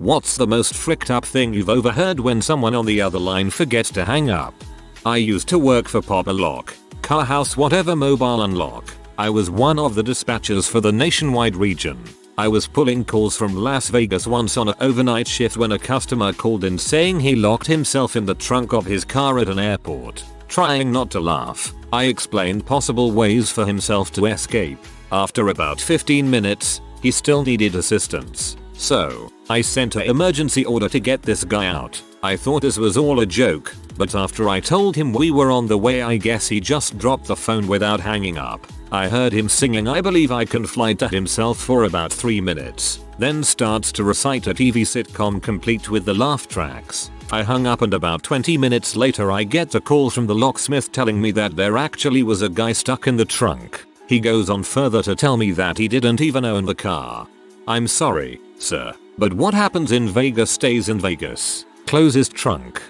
What's the most fricked up thing you've overheard when someone on the other line forgets to hang up? I used to work for Papa Lock, Car House whatever mobile unlock. I was one of the dispatchers for the nationwide region. I was pulling calls from Las Vegas once on an overnight shift when a customer called in saying he locked himself in the trunk of his car at an airport. Trying not to laugh, I explained possible ways for himself to escape. After about 15 minutes, he still needed assistance. So, I sent an emergency order to get this guy out. I thought this was all a joke, but after I told him we were on the way, I guess he just dropped the phone without hanging up. I heard him singing "I Believe I Can Fly" to himself for about 3 minutes, then starts to recite a TV sitcom complete with the laugh tracks. I hung up and about 20 minutes later I get a call from the locksmith telling me that there actually was a guy stuck in the trunk. He goes on further to tell me that he didn't even own the car. I'm sorry, sir, but what happens in Vegas stays in Vegas. Closes trunk.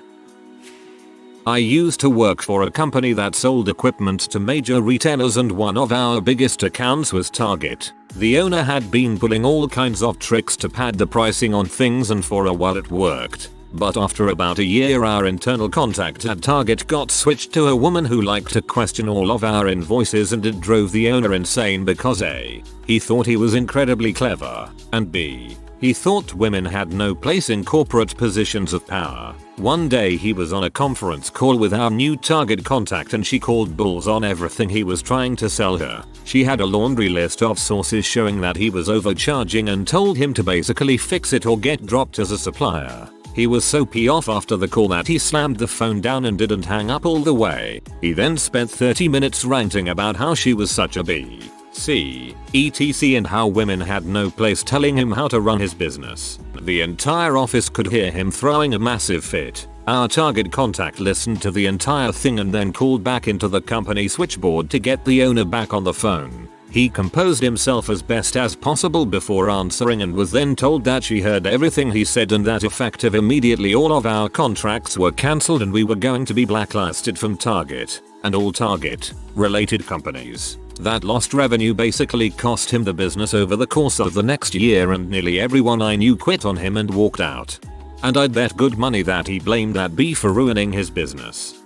I used to work for a company that sold equipment to major retailers, and one of our biggest accounts was Target. The owner had been pulling all kinds of tricks to pad the pricing on things, and for a while it worked. But after about a year our internal contact at Target got switched to a woman who liked to question all of our invoices, and it drove the owner insane because A, he thought he was incredibly clever, and B, he thought women had no place in corporate positions of power. One day he was on a conference call with our new Target contact and she called bulls on everything he was trying to sell her. She had a laundry list of sources showing that he was overcharging and told him to basically fix it or get dropped as a supplier. He was so pissed off after the call that he slammed the phone down and didn't hang up all the way. He then spent 30 minutes ranting about how she was such a BC, etc. and how women had no place, telling him how to run his business. The entire office could hear him throwing a massive fit. Our Target contact listened to the entire thing and then called back into the company switchboard to get the owner back on the phone. He composed himself as best as possible before answering and was then told that she heard everything he said and that effective immediately all of our contracts were cancelled and we were going to be blacklisted from Target and all Target related companies. That lost revenue basically cost him the business over the course of the next year, and nearly everyone I knew quit on him and walked out. And I'd bet good money that he blamed that B for ruining his business.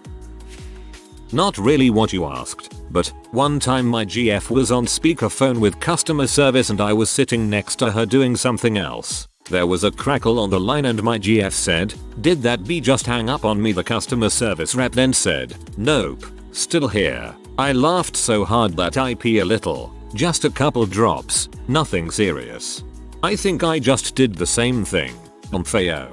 Not really what you asked, but one time my GF was on speakerphone with customer service and I was sitting next to her doing something else. There was a crackle on the line and my GF said, "Did that B just hang up on me?" The customer service rep then said, "Nope, still here." I laughed so hard that I pee a little. Just a couple drops, nothing serious. I think I just did the same thing. Fao.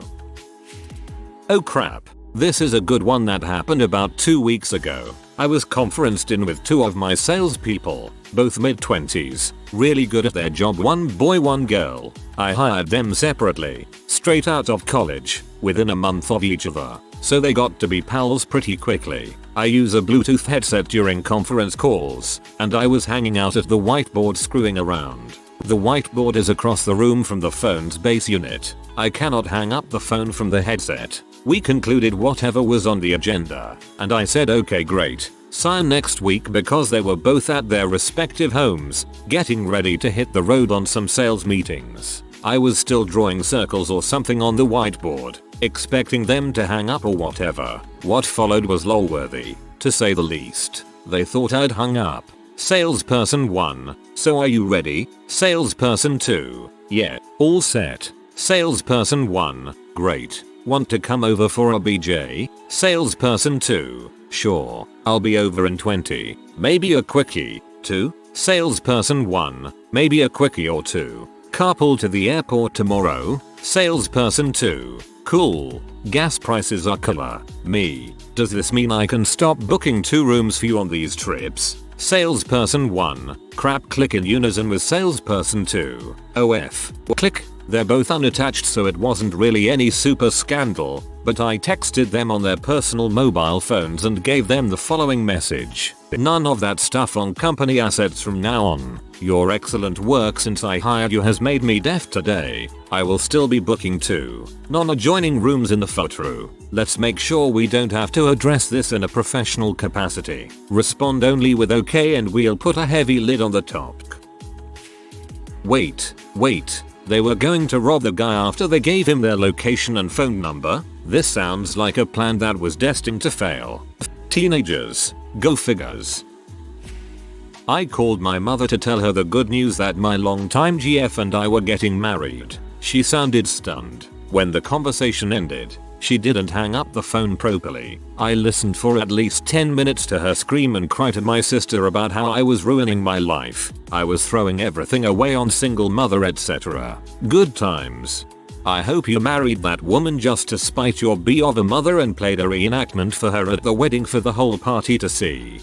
Oh crap. This is a good one that happened about 2 weeks ago. I was conferenced in with two of my salespeople, both mid-20s, really good at their job, one boy one girl. I hired them separately, straight out of college, within a month of each other, so they got to be pals pretty quickly. I use a Bluetooth headset during conference calls, and I was hanging out at the whiteboard screwing around. The whiteboard is across the room from the phone's base unit. I cannot hang up the phone from the headset. We concluded whatever was on the agenda, and I said okay great, sign next week, because they were both at their respective homes, getting ready to hit the road on some sales meetings. I was still drawing circles or something on the whiteboard, expecting them to hang up or whatever. What followed was lol-worthy, to say the least. They thought I'd hung up. Salesperson 1, so are you ready? Salesperson 2, yeah, all set. Salesperson 1, great. Want to come over for a BJ? Salesperson 2, sure, I'll be over in 20, maybe a quickie. 2, Salesperson 1, maybe a quickie or two. Carpool to the airport tomorrow. Salesperson 2, cool. Gas prices are killer. Me, does this mean I can stop booking 2 rooms for you on these trips? Salesperson 1, crap. Click in unison with salesperson 2. OF. Click. They're both unattached, so it wasn't really any super scandal, but I texted them on their personal mobile phones and gave them the following message: "None of that stuff on company assets from now on. Your excellent work since I hired you has made me deaf today. I will still be booking 2 non-adjoining rooms in the photo. Let's make sure we don't have to address this in a professional capacity. Respond only with okay and we'll put a heavy lid on the top." Wait. They were going to rob the guy after they gave him their location and phone number. This sounds like a plan that was destined to fail. Teenagers. Go figures. I called my mother to tell her the good news that my longtime GF and I were getting married. She sounded stunned. When the conversation ended, she didn't hang up the phone properly. I listened for at least 10 minutes to her scream and cry to my sister about how I was ruining my life. I was throwing everything away on single mother, etc. Good times. I hope you married that woman just to spite your B of a mother and played a reenactment for her at the wedding for the whole party to see.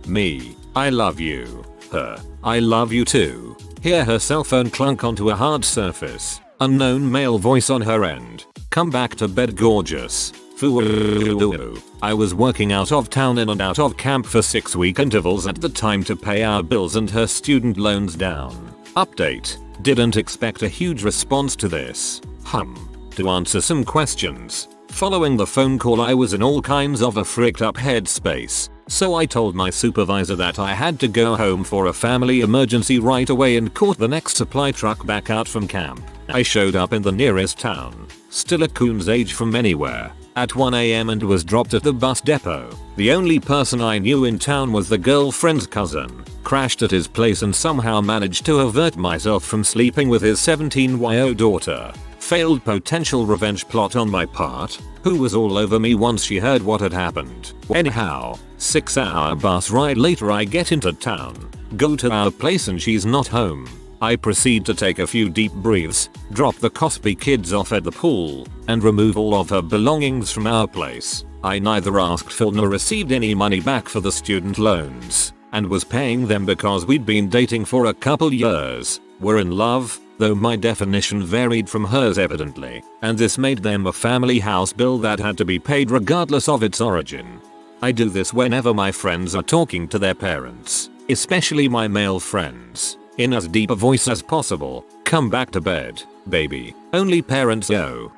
Me. I love you. Her. I love you too. Hear her cell phone clunk onto a hard surface. Unknown male voice on her end. Come back to bed, gorgeous. Foo. I was working out of town in and out of camp for 6-week intervals at the time to pay our bills and her student loans down. Update. Didn't expect a huge response to this. To answer some questions. Following the phone call, I was in all kinds of a freaked up headspace. So I told my supervisor that I had to go home for a family emergency right away and caught the next supply truck back out from camp. I showed up in the nearest town, still a coon's age from anywhere, at 1 AM and was dropped at the bus depot. The only person I knew in town was the girlfriend's cousin. Crashed at his place and somehow managed to avert myself from sleeping with his 17-year-old daughter. Failed potential revenge plot on my part, who was all over me once she heard what had happened. Anyhow, 6-hour bus ride later I get into town, go to our place and she's not home. I proceed to take a few deep breaths, drop the Cosby kids off at the pool, and remove all of her belongings from our place. I neither asked for nor received any money back for the student loans, and was paying them because we'd been dating for a couple years, were in love, though my definition varied from hers evidently, and this made them a family house bill that had to be paid regardless of its origin. I do this whenever my friends are talking to their parents, especially my male friends, in as deep a voice as possible. Come back to bed, baby. Only parents know.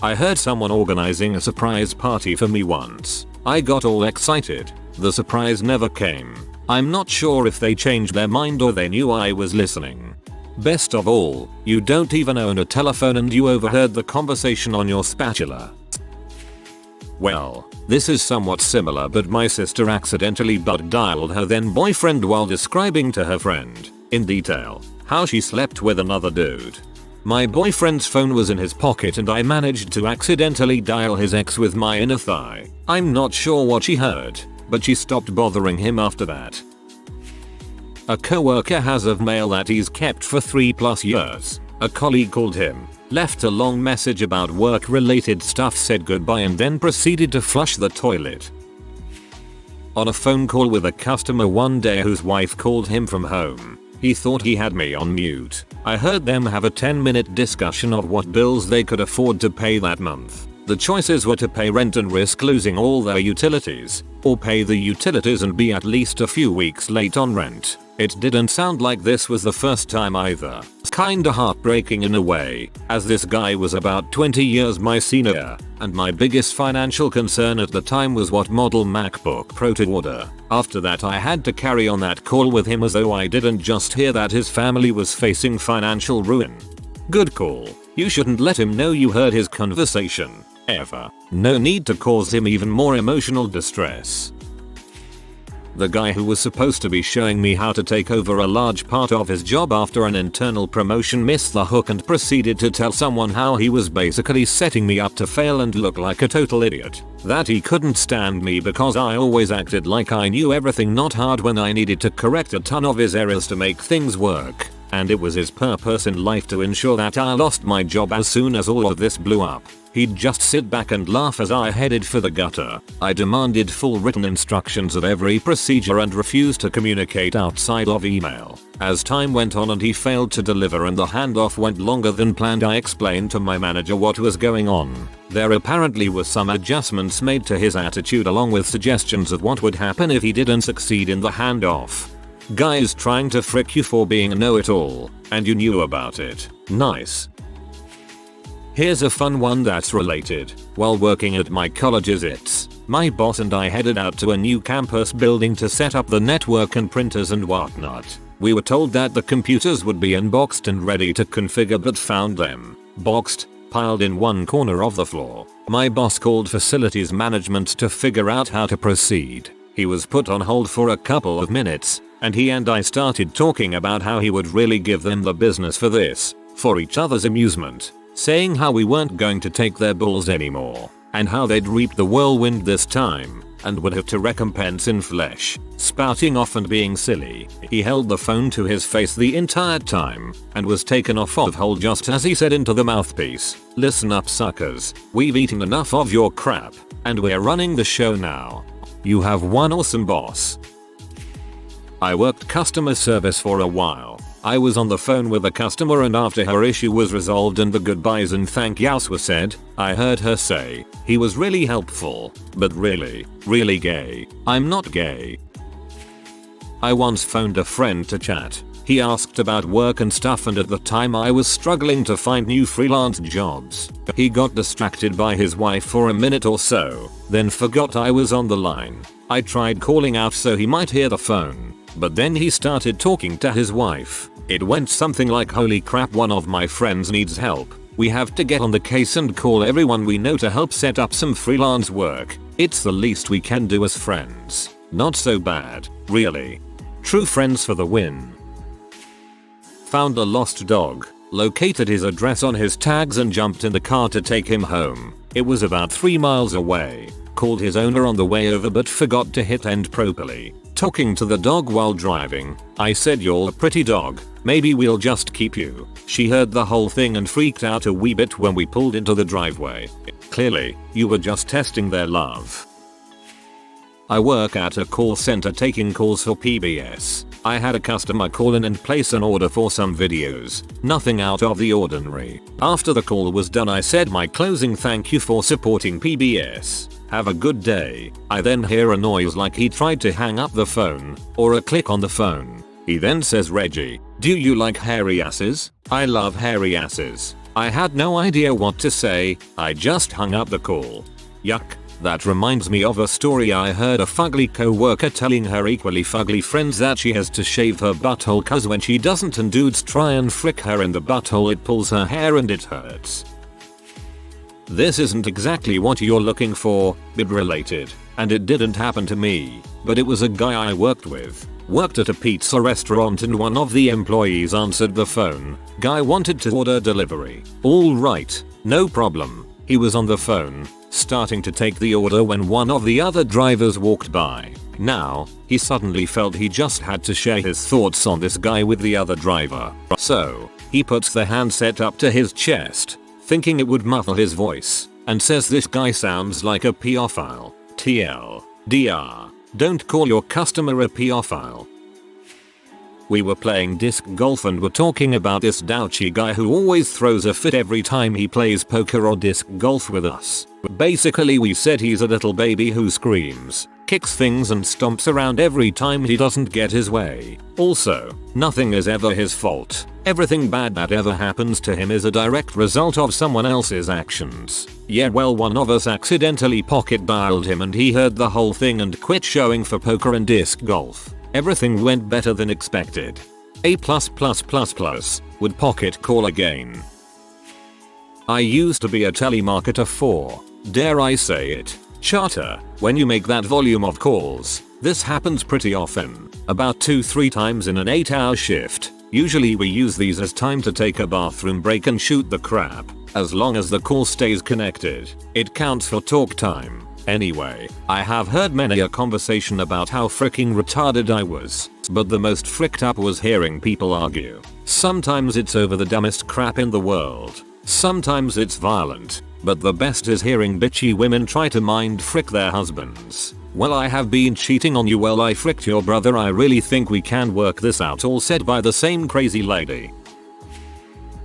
I heard someone organizing a surprise party for me once. I got all excited. The surprise never came. I'm not sure if they changed their mind or they knew I was listening. Best of all, you don't even own a telephone and you overheard the conversation on your spatula. Well, this is somewhat similar, but my sister accidentally butt dialed her then boyfriend while describing to her friend, in detail, how she slept with another dude. My boyfriend's phone was in his pocket and I managed to accidentally dial his ex with my inner thigh. I'm not sure what she heard, but she stopped bothering him after that. A coworker has a mail that he's kept for 3+ years. A colleague called him, left a long message about work-related stuff, said goodbye and then proceeded to flush the toilet. On a phone call with a customer one day whose wife called him from home, he thought he had me on mute. I heard them have a 10-minute discussion of what bills they could afford to pay that month. The choices were to pay rent and risk losing all their utilities, or pay the utilities and be at least a few weeks late on rent. It didn't sound like this was the first time either. It's kinda heartbreaking in a way, as this guy was about 20 years my senior, and my biggest financial concern at the time was what model MacBook Pro to order. After that I had to carry on that call with him as though I didn't just hear that his family was facing financial ruin. Good call. You shouldn't let him know you heard his conversation, ever. No need to cause him even more emotional distress. The guy who was supposed to be showing me how to take over a large part of his job after an internal promotion missed the hook and proceeded to tell someone how he was basically setting me up to fail and look like a total idiot. That he couldn't stand me because I always acted like I knew everything, not hard when I needed to correct a ton of his errors to make things work. And it was his purpose in life to ensure that I lost my job as soon as all of this blew up. He'd just sit back and laugh as I headed for the gutter. I demanded full written instructions of every procedure and refused to communicate outside of email. As time went on and he failed to deliver and the handoff went longer than planned, I explained to my manager what was going on. There apparently was some adjustments made to his attitude along with suggestions of what would happen if he didn't succeed in the handoff. Guys trying to frick you for being a know-it-all, and you knew about it. Nice. Here's a fun one that's related. While working at my college's my boss and I headed out to a new campus building to set up the network and printers and whatnot. We were told that the computers would be unboxed and ready to configure, but found them boxed, piled in one corner of the floor. My boss called facilities management to figure out how to proceed. He was put on hold for a couple of minutes, and he and I started talking about how he would really give them the business for this, for each other's amusement, saying how we weren't going to take their balls anymore, and how they'd reap the whirlwind this time, and would have to recompense in flesh, spouting off and being silly. He held the phone to his face the entire time, and was taken off of hold just as he said into the mouthpiece, "Listen up suckers, we've eaten enough of your crap, and we're running the show now. You have one awesome boss." I worked customer service for a while. I was on the phone with a customer, and after her issue was resolved and the goodbyes and thank yous were said, I heard her say, "He was really helpful, but really, really gay." I'm not gay. I once phoned a friend to chat. He asked about work and stuff, and at the time I was struggling to find new freelance jobs. He got distracted by his wife for a minute or so, then forgot I was on the line. I tried calling out so he might hear the phone, but then he started talking to his wife. It went something like, "Holy crap, one of my friends needs help. We have to get on the case and call everyone we know to help set up some freelance work. It's the least we can do as friends." Not so bad, really. True friends for the win. Found a lost dog, located his address on his tags and jumped in the car to take him home. It was about 3 miles away. Called his owner on the way over but forgot to hit end properly. Talking to the dog while driving, I said, "You're a pretty dog, maybe we'll just keep you." She heard the whole thing and freaked out a wee bit when we pulled into the driveway. Clearly, you were just testing their love. I work at a call center taking calls for PBS. I had a customer call in and place an order for some videos. Nothing out of the ordinary. After the call was done, I said my closing thank you for supporting PBS. Have a good day. I then hear a noise like he tried to hang up the phone, or a click on the phone. He then says, "Reggie, do you like hairy asses?" I love hairy asses. I had no idea what to say. I just hung up the call. Yuck. That reminds me of a story I heard a fugly coworker telling her equally fugly friends that she has to shave her butthole cause when she doesn't and dudes try and frick her in the butthole, it pulls her hair and it hurts. This isn't exactly what you're looking for, bib related, and it didn't happen to me, but it was a guy I worked with. Worked at a pizza restaurant and one of the employees answered the phone. Guy wanted to order delivery. All right, no problem. He was on the phone, starting to take the order when one of the other drivers walked by. Now, he suddenly felt he just had to share his thoughts on this guy with the other driver. So, he puts the handset up to his chest, thinking it would muffle his voice, and says, "This guy sounds like a pedophile. TLDR. Don't call your customer a pedophile." We were playing disc golf and were talking about this douchey guy who always throws a fit every time he plays poker or disc golf with us. Basically, we said he's a little baby who screams, kicks things and stomps around every time he doesn't get his way. Also, nothing is ever his fault. Everything bad that ever happens to him is a direct result of someone else's actions. Yeah, well, one of us accidentally pocket dialed him and he heard the whole thing and quit showing for poker and disc golf. Everything went better than expected. A++++. Would pocket call again. I used to be a telemarketer for, dare I say it, charter. When you make that volume of calls, this happens pretty often. About 2-3 times in an 8-hour shift. Usually we use these as time to take a bathroom break and shoot the crap. As long as the call stays connected, it counts for talk time. Anyway, I have heard many a conversation about how freaking retarded I was, but the most fricked up was hearing people argue. Sometimes it's over the dumbest crap in the world. Sometimes it's violent, but the best is hearing bitchy women try to mind frick their husbands. "Well, I have been cheating on you. Well, I fricked your brother. I really think we can work this out," all said by the same crazy lady.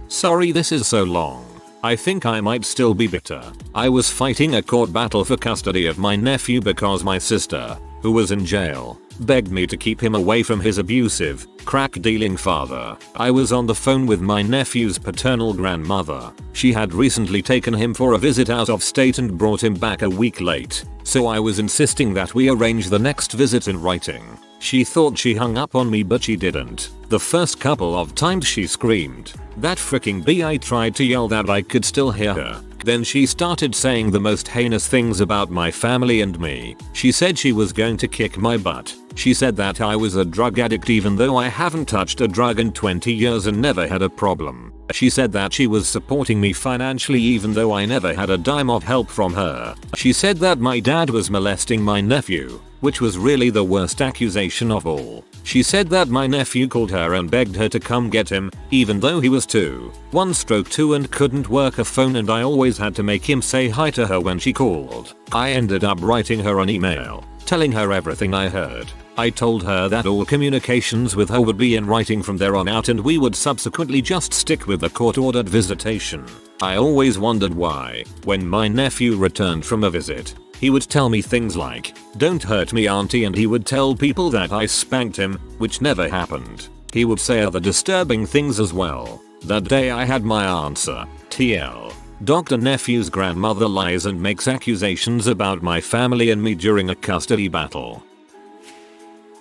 Sorry this is so long. I think I might still be bitter. I was fighting a court battle for custody of my nephew because my sister, who was in jail, begged me to keep him away from his abusive, crack-dealing father. I was on the phone with my nephew's paternal grandmother. She had recently taken him for a visit out of state and brought him back a week late, so I was insisting that we arrange the next visit in writing. She thought she hung up on me but she didn't. The first couple of times she screamed. That freaking bee. I tried to yell that I could still hear her. Then she started saying the most heinous things about my family and me. She said she was going to kick my butt. She said that I was a drug addict even though I haven't touched a drug in 20 years and never had a problem. She said that she was supporting me financially even though I never had a dime of help from her. She said that my dad was molesting my nephew, which was really the worst accusation of all. She said that my nephew called her and begged her to come get him, even though he was 1-2 and couldn't work a phone, and I always had to make him say hi to her when she called. I ended up writing her an email, telling her everything I heard. I told her that all communications with her would be in writing from there on out and we would subsequently just stick with the court-ordered visitation. I always wondered why, when my nephew returned from a visit, he would tell me things like, "Don't hurt me auntie," and he would tell people that I spanked him, which never happened. He would say other disturbing things as well. That day I had my answer. TL. Dr. Nephew's grandmother lies and makes accusations about my family and me during a custody battle.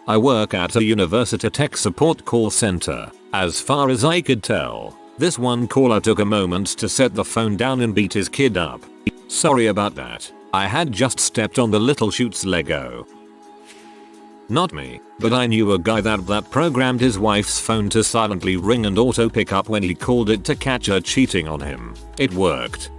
I work at a university tech support call center. As far as I could tell, this one caller took a moment to set the phone down and beat his kid up. Sorry about that. I had just stepped on the little shoot's Lego. Not me, but I knew a guy that programmed his wife's phone to silently ring and auto pick up when he called it to catch her cheating on him. It worked.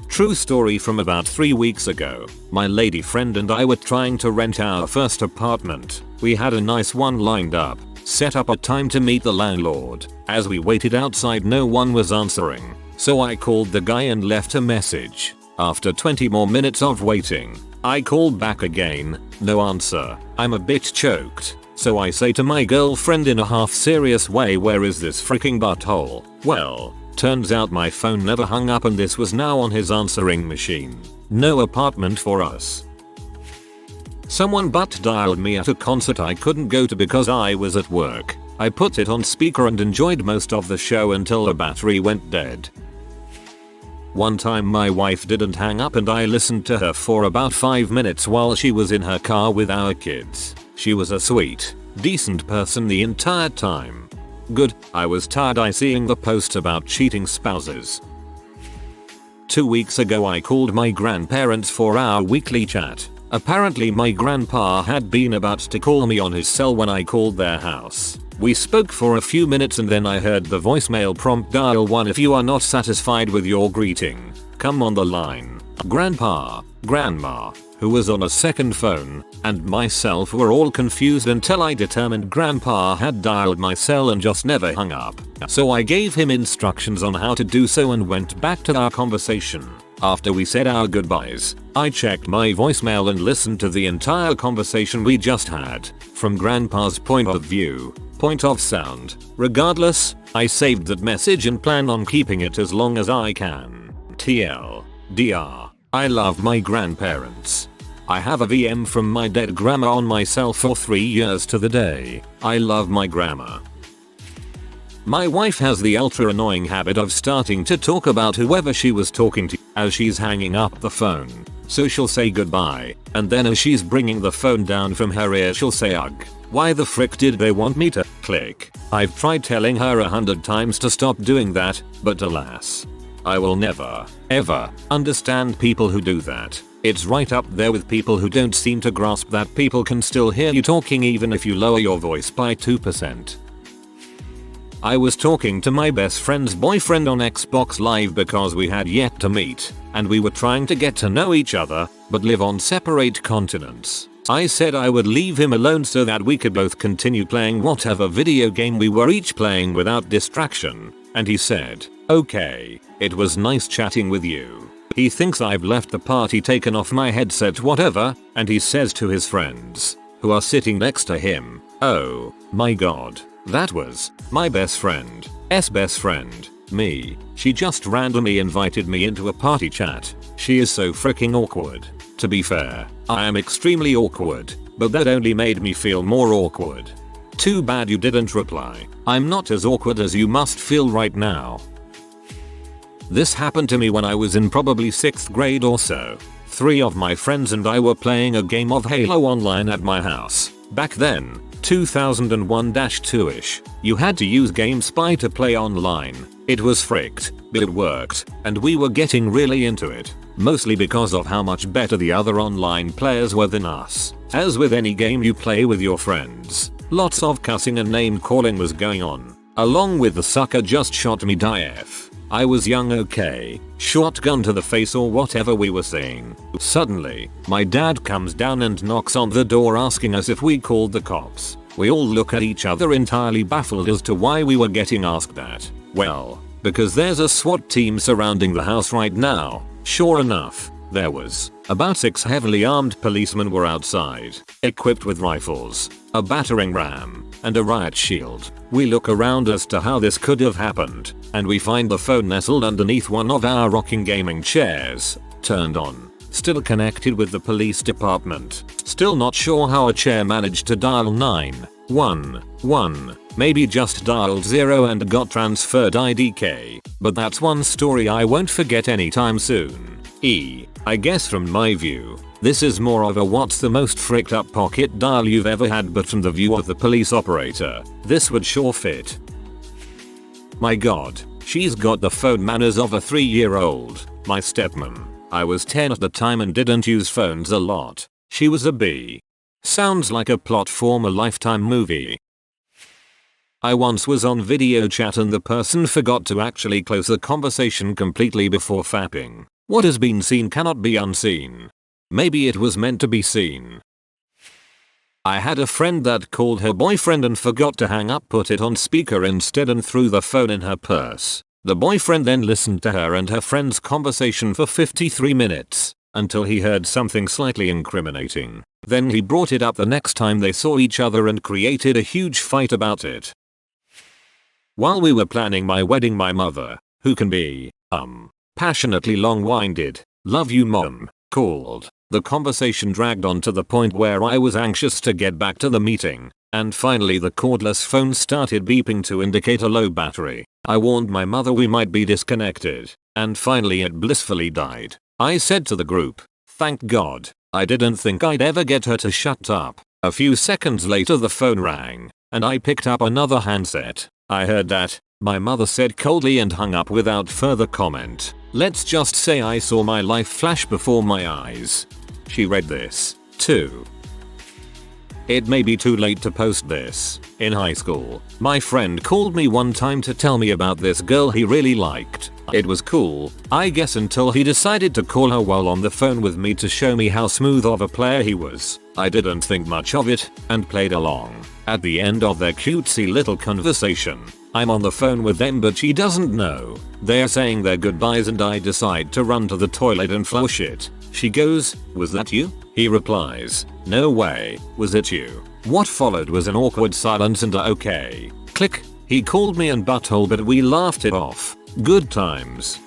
True story from about 3 weeks ago. My lady friend and I were trying to rent our first apartment. We had a nice one lined up, set up a time to meet the landlord. As we waited outside, no one was answering, so I called the guy and left a message. After 20 more minutes of waiting, I called back again, no answer. I'm a bit choked, so I say to my girlfriend in a half serious way, "Where is this freaking butthole?" Well, turns out my phone never hung up and this was now on his answering machine. No apartment for us. Someone butt dialed me at a concert I couldn't go to because I was at work. I put it on speaker and enjoyed most of the show until the battery went dead. One time my wife didn't hang up and I listened to her for about 5 minutes while she was in her car with our kids. She was a sweet, decent person the entire time. Good, I was tired seeing the posts about cheating spouses. 2 weeks ago I called my grandparents for our weekly chat. Apparently my grandpa had been about to call me on his cell when I called their house. We spoke for a few minutes and then I heard the voicemail prompt, "Dial 1 if you are not satisfied with your greeting. Come on the line." Grandpa, Grandma, who was on a second phone, and myself were all confused until I determined Grandpa had dialed my cell and just never hung up. So I gave him instructions on how to do so and went back to our conversation. After we said our goodbyes, I checked my voicemail and listened to the entire conversation we just had, from Grandpa's point of view, point of sound. Regardless, I saved that message and plan on keeping it as long as I can. TLDR. I love my grandparents. I have a VM from my dead grandma on my cell for 3 years to the day. I love my grandma. My wife has the ultra annoying habit of starting to talk about whoever she was talking to as she's hanging up the phone. So she'll say goodbye, and then as she's bringing the phone down from her ear she'll say, "Ugh, why the frick did they want me to click?" I've tried telling her 100 times to stop doing that, but alas. I will never, ever understand people who do that. It's right up there with people who don't seem to grasp that people can still hear you talking even if you lower your voice by 2%. I was talking to my best friend's boyfriend on Xbox Live because we had yet to meet, and we were trying to get to know each other, but live on separate continents. I said I would leave him alone so that we could both continue playing whatever video game we were each playing without distraction, and he said, "Okay, it was nice chatting with you." He thinks I've left the party, taken off my headset, whatever, and he says to his friends, who are sitting next to him, "Oh my god. That was my best friend's best friend, me. She just randomly invited me into a party chat. She is so freaking awkward." To be fair, I am extremely awkward, but that only made me feel more awkward. Too bad you didn't reply. I'm not as awkward as you must feel right now. This happened to me when I was in probably 6th grade or so. 3 of my friends and I were playing a game of Halo Online at my house. Back then, 2001-2ish, you had to use GameSpy to play online. It was fricked, but it worked, and we were getting really into it. Mostly because of how much better the other online players were than us. As with any game you play with your friends, lots of cussing and name calling was going on. Along with the sucker just shot me DF. I was young, okay, shotgun to the face or whatever we were saying. Suddenly, my dad comes down and knocks on the door asking us if we called the cops. We all look at each other entirely baffled as to why we were getting asked that. Well, because there's a SWAT team surrounding the house right now. Sure enough, there was. About 6 heavily armed policemen were outside, equipped with rifles, a battering ram, and a riot shield. We look around as to how this could have happened, and we find the phone nestled underneath one of our rocking gaming chairs, turned on, still connected with the police department. Still not sure how a chair managed to dial 911. Maybe just dialed 0 and got transferred IDK. But that's one story I won't forget anytime soon. I guess from my view, this is more of a what's the most fricked up pocket dial you've ever had, but from the view of the police operator, this would sure fit. My god, she's got the phone manners of a 3-year-old, my stepmom. I was 10 at the time and didn't use phones a lot. She was a B. Sounds like a plot from a Lifetime movie. I once was on video chat and the person forgot to actually close the conversation completely before fapping. What has been seen cannot be unseen. Maybe it was meant to be seen. I had a friend that called her boyfriend and forgot to hang up, put it on speaker instead and threw the phone in her purse. The boyfriend then listened to her and her friend's conversation for 53 minutes, until he heard something slightly incriminating. Then he brought it up the next time they saw each other and created a huge fight about it. While we were planning my wedding, my mother, who can be, passionately long-winded, love you mom, called. The conversation dragged on to the point where I was anxious to get back to the meeting, and finally the cordless phone started beeping to indicate a low battery. I warned my mother we might be disconnected, and finally it blissfully died. I said to the group, thank God, I didn't think I'd ever get her to shut up. A few seconds later the phone rang, and I picked up another handset. I heard that, my mother said coldly and hung up without further comment. Let's just say I saw my life flash before my eyes. She read this, too. It may be too late to post this. In high school, my friend called me one time to tell me about this girl he really liked. It was cool, I guess, until he decided to call her while on the phone with me to show me how smooth of a player he was. I didn't think much of it, and played along. At the end of their cutesy little conversation, I'm on the phone with them but she doesn't know. They're saying their goodbyes and I decide to run to the toilet and flush it. She goes, was that you? He replies, no way, was it you? What followed was an awkward silence and a okay. Click, he called me and butthole but we laughed it off. Good times.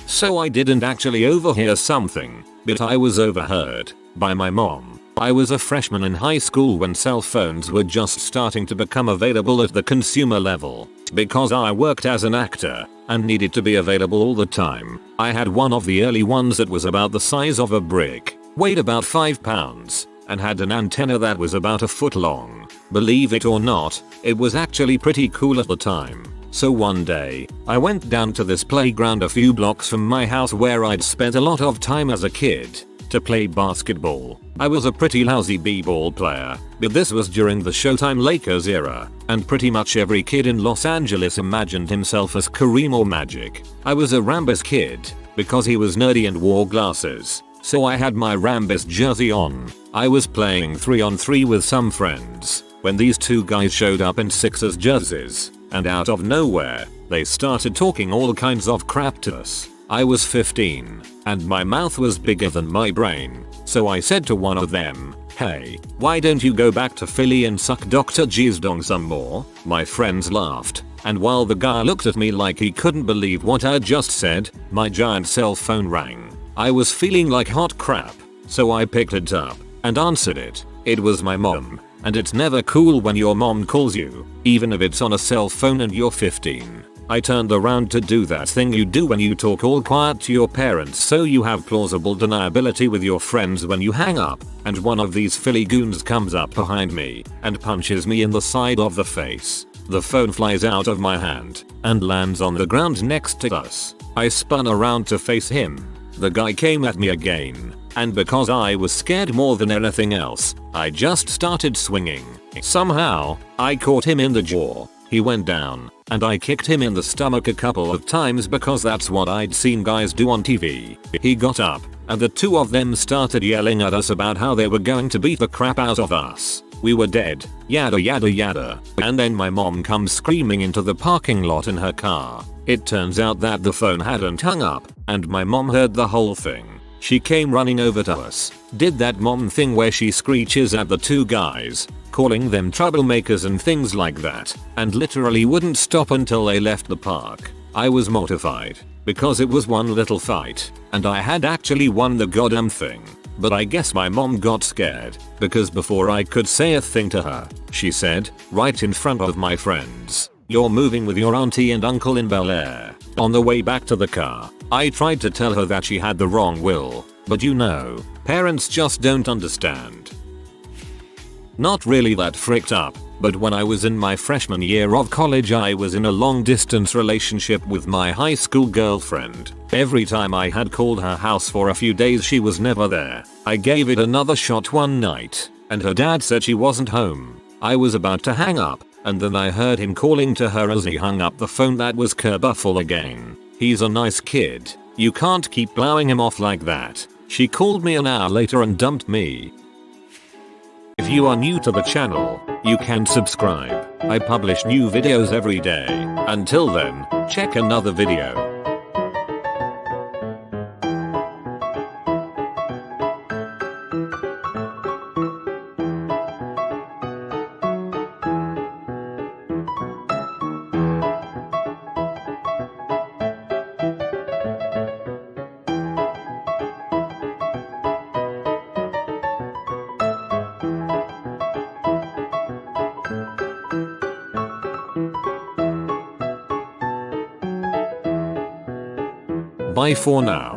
So I didn't actually overhear something, but I was overheard by my mom. I was a freshman in high school when cell phones were just starting to become available at the consumer level. Because I worked as an actor and needed to be available all the time, I had one of the early ones that was about the size of a brick, weighed about 5 pounds, and had an antenna that was about a foot long. Believe it or not, it was actually pretty cool at the time. So one day, I went down to this playground a few blocks from my house where I'd spent a lot of time as a kid, to play basketball. I was a pretty lousy b-ball player, but this was during the Showtime Lakers era, and pretty much every kid in Los Angeles imagined himself as Kareem or Magic. I was a Rambus kid, because he was nerdy and wore glasses, so I had my Rambus jersey on. I was playing 3-on-3 with some friends, when these two guys showed up in Sixers jerseys, and out of nowhere, they started talking all kinds of crap to us. I was 15, and my mouth was bigger than my brain, so I said to one of them, hey, why don't you go back to Philly and suck Dr. G's dong some more? My friends laughed, and while the guy looked at me like he couldn't believe what I'd just said, my giant cell phone rang. I was feeling like hot crap, so I picked it up and answered it. It was my mom, and it's never cool when your mom calls you, even if it's on a cell phone and you're 15. I turned around to do that thing you do when you talk all quiet to your parents so you have plausible deniability with your friends when you hang up, and one of these Philly goons comes up behind me and punches me in the side of the face. The phone flies out of my hand and lands on the ground next to us. I spun around to face him. The guy came at me again, and because I was scared more than anything else, I just started swinging. Somehow, I caught him in the jaw. He went down, and I kicked him in the stomach a couple of times because that's what I'd seen guys do on TV. He got up, and the two of them started yelling at us about how they were going to beat the crap out of us. We were dead, yada yada yada. And then my mom comes screaming into the parking lot in her car. It turns out that the phone hadn't hung up, and my mom heard the whole thing. She came running over to us, did that mom thing where she screeches at the two guys, calling them troublemakers and things like that, and literally wouldn't stop until they left the park. I was mortified, because it was one little fight, and I had actually won the goddamn thing. But I guess my mom got scared, because before I could say a thing to her, she said, right in front of my friends, "You're moving with your auntie and uncle in Bel Air." On the way back to the car, I tried to tell her that she had the wrong will, but you know, parents just don't understand. Not really that fricked up, but when I was in my freshman year of college I was in a long distance relationship with my high school girlfriend. Every time I had called her house for a few days she was never there. I gave it another shot one night, and her dad said she wasn't home. I was about to hang up, and then I heard him calling to her as he hung up the phone. That was kerbuffle again. He's a nice kid. You can't keep blowing him off like that. She called me an hour later and dumped me. If you are new to the channel, you can subscribe. I publish new videos every day. Until then, check another video. Bye for now.